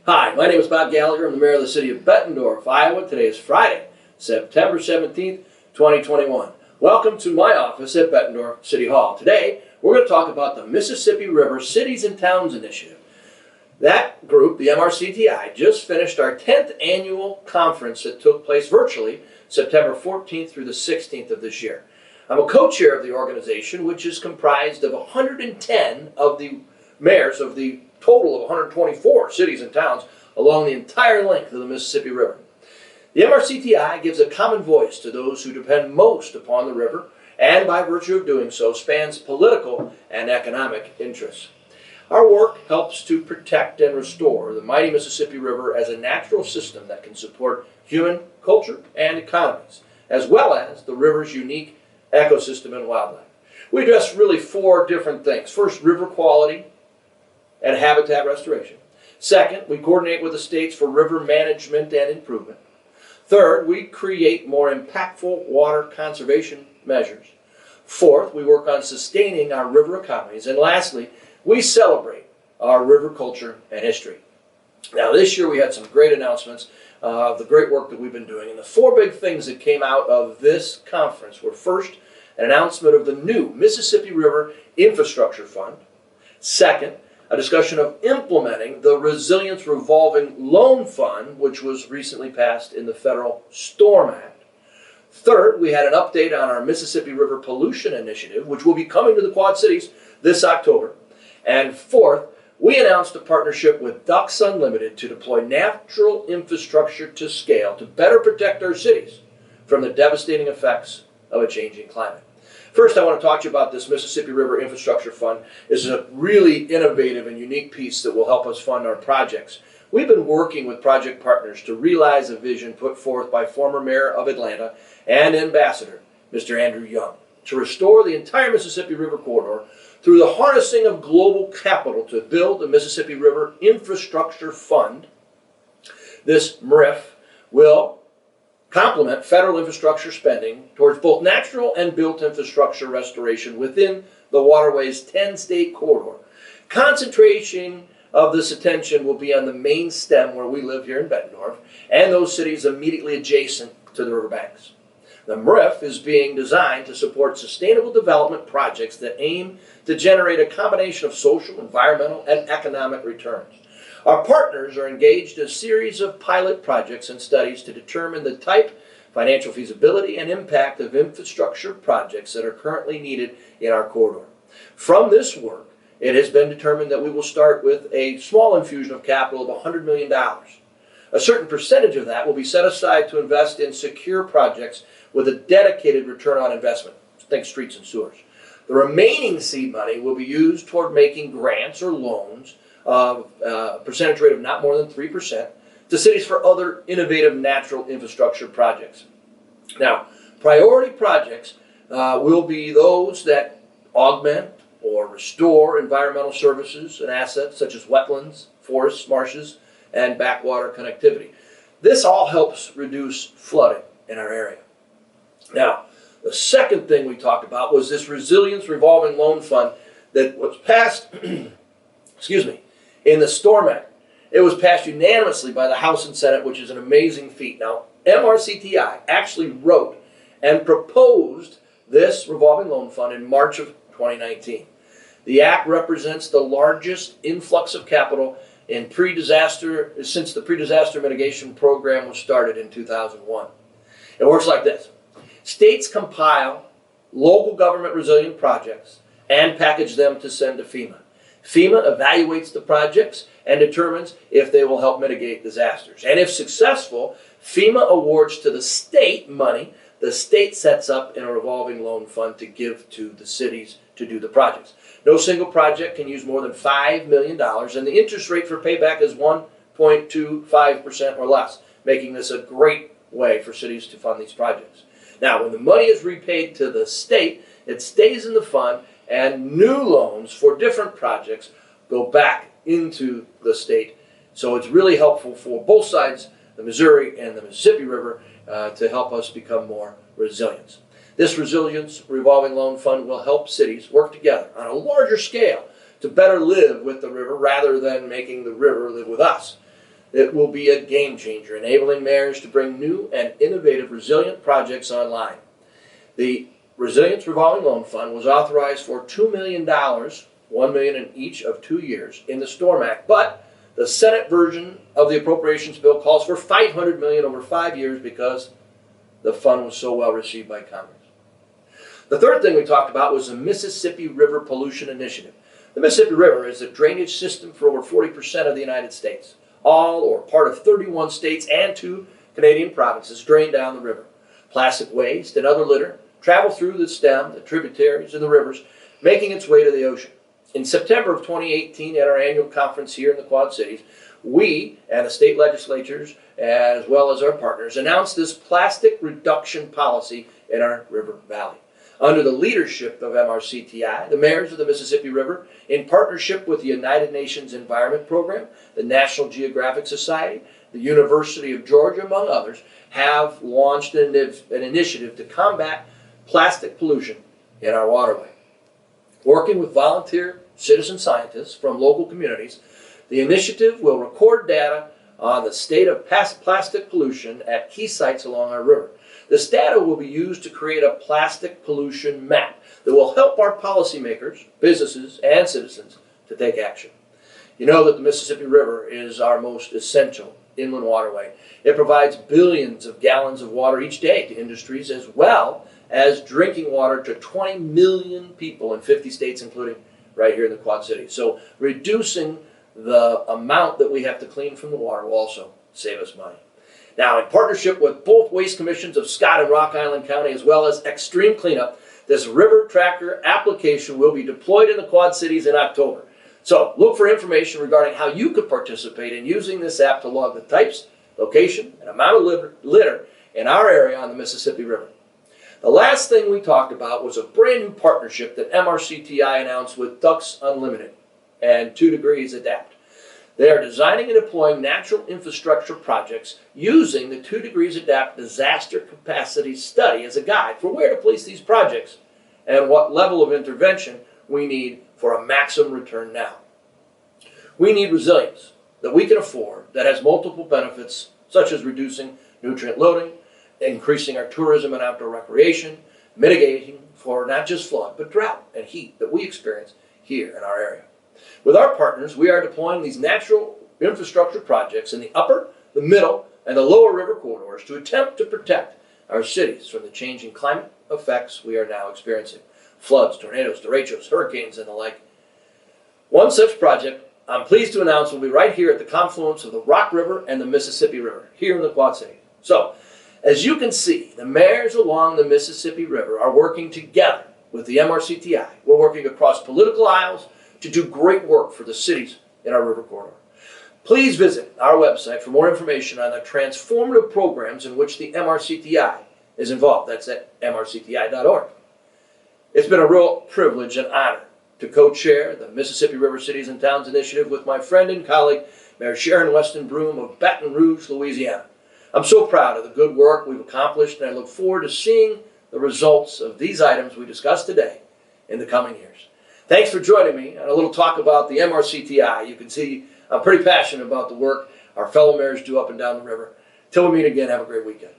Hi, my name is Bob Gallagher. I'm the mayor of the city of Bettendorf, Iowa. Today is Friday, September 17th, 2021. Welcome to my office at Bettendorf City Hall. Today, we're going to talk about the Mississippi River Cities and Towns Initiative. That group, the MRCTI, just finished our 10th annual conference that took place virtually September 14th through the 16th of this year. I'm a co-chair of the organization, which is comprised of 110 of the mayors of the total of 124 cities and towns along the entire length of the Mississippi River. The MRCTI gives a common voice to those who depend most upon the river, and by virtue of doing so spans political and economic interests. Our work helps to protect and restore the mighty Mississippi River as a natural system that can support human culture and economies, as well as the river's unique ecosystem and wildlife. We address really four different things. First, river quality and habitat restoration. Second, we coordinate with the states for river management and improvement. Third, we create more impactful water conservation measures. Fourth, we work on sustaining our river economies. And lastly, we celebrate our river culture and history. Now, this year we had some great announcements of the great work that we've been doing. And the four big things that came out of this conference were, first, an announcement of the new Mississippi River Infrastructure Fund. Second, a discussion of implementing the Resilience Revolving Loan Fund, which was recently passed in the Federal Storm Act. Third, we had an update on our Mississippi River Pollution Initiative, which will be coming to the Quad Cities this October. And fourth, we announced a partnership with Ducks Unlimited to deploy natural infrastructure to scale to better protect our cities from the devastating effects of a changing climate. First, I want to talk to you about this Mississippi River Infrastructure Fund. This is a really innovative and unique piece that will help us fund our projects. We've been working with project partners to realize a vision put forth by former mayor of Atlanta and ambassador, Mr. Andrew Young, to restore the entire Mississippi River corridor through the harnessing of global capital to build the Mississippi River Infrastructure Fund. This MRRIF will complement federal infrastructure spending towards both natural and built infrastructure restoration within the waterway's 10-state corridor. Concentration of this attention will be on the main stem where we live here in Bettendorf and those cities immediately adjacent to the riverbanks. The MRRIF is being designed to support sustainable development projects that aim to generate a combination of social, environmental, and economic returns. Our partners are engaged in a series of pilot projects and studies to determine the type, financial feasibility, and impact of infrastructure projects that are currently needed in our corridor. From this work, it has been determined that we will start with a small infusion of capital of $100 million. A certain percentage of that will be set aside to invest in secure projects with a dedicated return on investment. Think streets and sewers. The remaining seed money will be used toward making grants or loans of a percentage rate of not more than 3% to cities for other innovative natural infrastructure projects. Now, priority projects will be those that augment or restore environmental services and assets such as wetlands, forests, marshes, and backwater connectivity. This all helps reduce flooding in our area. Now, the second thing we talked about was this Resilience Revolving Loan Fund that was passed in the Storm Act. It was passed unanimously by the House and Senate, which is an amazing feat. Now, MRCTI actually wrote and proposed this revolving loan fund in March of 2019. The act represents the largest influx of capital in since the pre-disaster mitigation program was started in 2001. It works like this. States compile local government resilient projects and package them to send to FEMA. FEMA evaluates the projects and determines if they will help mitigate disasters. And if successful, FEMA awards to the state money. The state sets up in a revolving loan fund to give to the cities to do the projects. No single project can use more than $5 million, and the interest rate for payback is 1.25% or less, making this a great way for cities to fund these projects. Now, when the money is repaid to the state, it stays in the fund, and new loans for different projects go back into the state. So it's really helpful for both sides, the Missouri and the Mississippi River, to help us become more resilient. This Resilience Revolving Loan Fund will help cities work together on a larger scale to better live with the river rather than making the river live with us. It will be a game changer, enabling mayors to bring new and innovative resilient projects online. The Resilience Revolving Loan Fund was authorized for $2 million, $1 million in each of 2 years in the STORM Act, but the Senate version of the appropriations bill calls for $500 million over 5 years because the fund was so well received by Congress. The third thing we talked about was the Mississippi River Pollution Initiative. The Mississippi River is a drainage system for over 40% of the United States. All or part of 31 states and 2 Canadian provinces drain down the river. Plastic waste and other litter travel through the stem, the tributaries, and the rivers, making its way to the ocean. In September of 2018, at our annual conference here in the Quad Cities, we and the state legislatures, as well as our partners, announced this plastic reduction policy in our river valley. Under the leadership of MRCTI, the mayors of the Mississippi River, in partnership with the United Nations Environment Program, the National Geographic Society, the University of Georgia, among others, have launched an initiative to combat plastic pollution in our waterway. Working with volunteer citizen scientists from local communities, the initiative will record data on the state of plastic pollution at key sites along our river. This data will be used to create a plastic pollution map that will help our policymakers, businesses, and citizens to take action. You know that the Mississippi River is our most essential inland waterway. It provides billions of gallons of water each day to industries, as well as drinking water to 20 million people in 50 states, including right here in the Quad Cities. So reducing the amount that we have to clean from the water will also save us money. Now, in partnership with both waste commissions of Scott and Rock Island County, as well as Extreme Cleanup, this river tracker application will be deployed in the Quad Cities in October. So look for information regarding how you could participate in using this app to log the types, location, and amount of litter in our area on the Mississippi River. The last thing we talked about was a brand new partnership that MRCTI announced with Ducks Unlimited and 2 Degrees Adapt. They are designing and deploying natural infrastructure projects using the 2 Degrees Adapt disaster capacity study as a guide for where to place these projects and what level of intervention we need for a maximum return now. We need resilience that we can afford that has multiple benefits, such as reducing nutrient loading, increasing our tourism and outdoor recreation, mitigating for not just flood, but drought and heat that we experience here in our area. With our partners, we are deploying these natural infrastructure projects in the upper, the middle, and the lower river corridors to attempt to protect our cities from the changing climate effects we are now experiencing. Floods, tornadoes, derechos, hurricanes, and the like. One such project, I'm pleased to announce, will be right here at the confluence of the Rock River and the Mississippi River, here in the Quad Cities. So, as you can see, the mayors along the Mississippi River are working together with the MRCTI. We're working across political aisles to do great work for the cities in our river corridor. Please visit our website for more information on the transformative programs in which the MRCTI is involved. That's at mrcti.org. It's been a real privilege and honor to co-chair the Mississippi River Cities and Towns Initiative with my friend and colleague, Mayor Sharon Weston Broom of Baton Rouge, Louisiana. I'm so proud of the good work we've accomplished, and I look forward to seeing the results of these items we discussed today in the coming years. Thanks for joining me on a little talk about the MRCTI. You can see I'm pretty passionate about the work our fellow mayors do up and down the river. Till we meet again, have a great weekend.